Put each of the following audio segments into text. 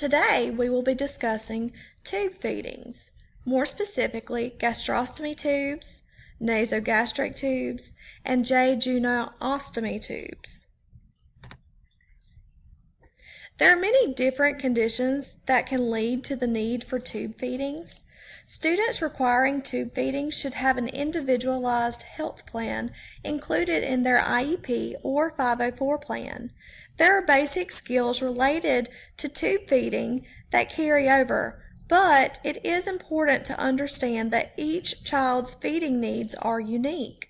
Today we will be discussing tube feedings, more specifically gastrostomy tubes, nasogastric tubes, and jejunostomy tubes. There are many different conditions that can lead to the need for tube feedings. Students requiring tube feeding should have an individualized health plan included in their IEP or 504 plan. There are basic skills related to tube feeding that carry over, but it is important to understand that each child's feeding needs are unique.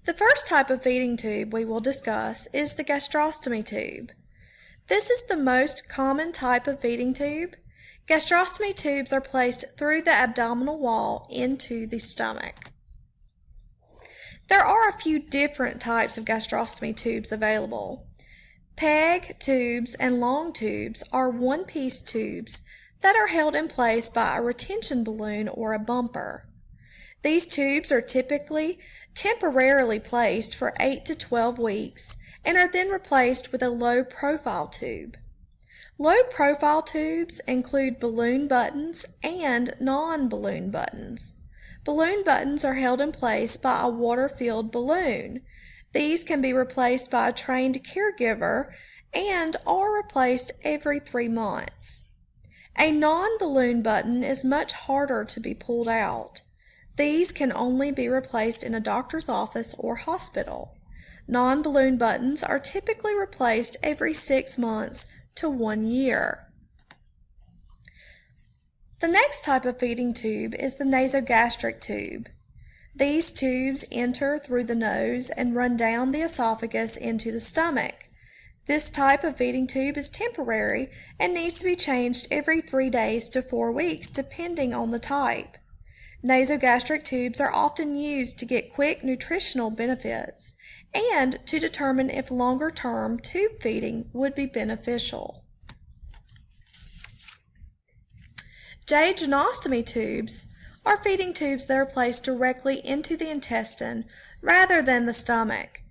The first type of feeding tube we will discuss is the gastrostomy tube. This is the most common type of feeding tube. Gastrostomy tubes are placed through the abdominal wall into the stomach. There are a few different types of gastrostomy tubes available. PEG tubes and long tubes are one-piece tubes that are held in place by a retention balloon or a bumper. These tubes are typically temporarily placed for 8 to 12 weeks and are then replaced with a low-profile tube. Low-profile tubes include balloon buttons and non-balloon buttons. Balloon buttons are held in place by a water-filled balloon. These can be replaced by a trained caregiver and are replaced every 3 months. A non-balloon button is much harder to be pulled out. These can only be replaced in a doctor's office or hospital. Non-balloon buttons are typically replaced every 6 months to 1 year. The next type of feeding tube is the nasogastric tube. These tubes enter through the nose and run down the esophagus into the stomach. This type of feeding tube is temporary and needs to be changed every 3 days to 4 weeks depending on the type. Nasogastric tubes are often used to get quick nutritional benefits and to determine if longer-term tube feeding would be beneficial. Jejunostomy tubes are feeding tubes that are placed directly into the intestine rather than the stomach.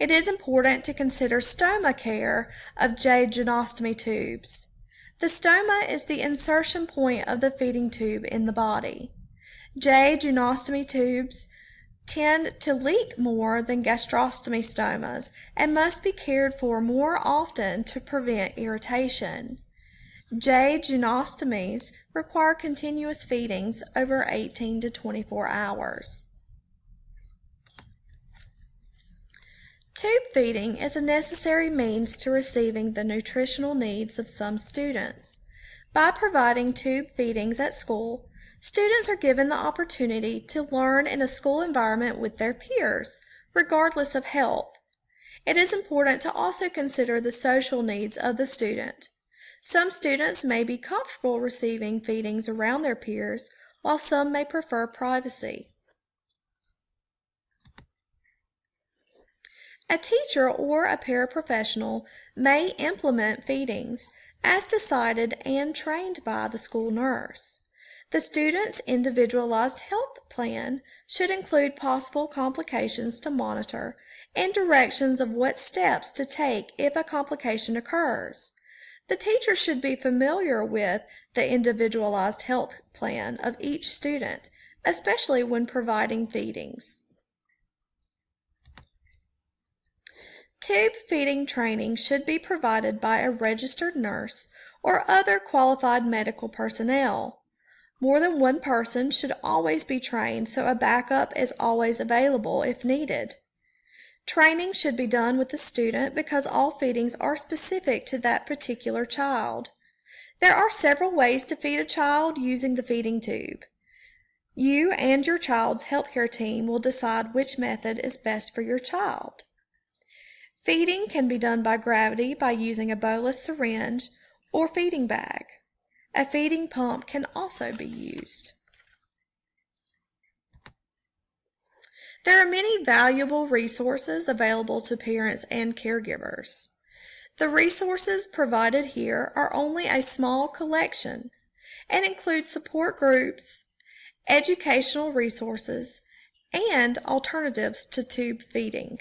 It is important to consider stoma care of jejunostomy tubes. The stoma is the insertion point of the feeding tube in the body. Jejunostomy tubes tend to leak more than gastrostomy stomas and must be cared for more often to prevent irritation. Jejunostomies require continuous feedings over 18 to 24 hours. Tube feeding is a necessary means to receiving the nutritional needs of some students. By providing tube feedings at school, students are given the opportunity to learn in a school environment with their peers, regardless of health. It is important to also consider the social needs of the student. Some students may be comfortable receiving feedings around their peers, while some may prefer privacy. A teacher or a paraprofessional may implement feedings as decided and trained by the school nurse. The student's individualized health plan should include possible complications to monitor and directions of what steps to take if a complication occurs. The teacher should be familiar with the individualized health plan of each student, especially when providing feedings. Tube feeding training should be provided by a registered nurse or other qualified medical personnel. More than one person should always be trained so a backup is always available if needed. Training should be done with the student because all feedings are specific to that particular child. There are several ways to feed a child using the feeding tube. You and your child's healthcare team will decide which method is best for your child. Feeding can be done by gravity by using a bolus syringe or feeding bag. A feeding pump can also be used. There are many valuable resources available to parents and caregivers. The resources provided here are only a small collection and include support groups, educational resources, and alternatives to tube feeding.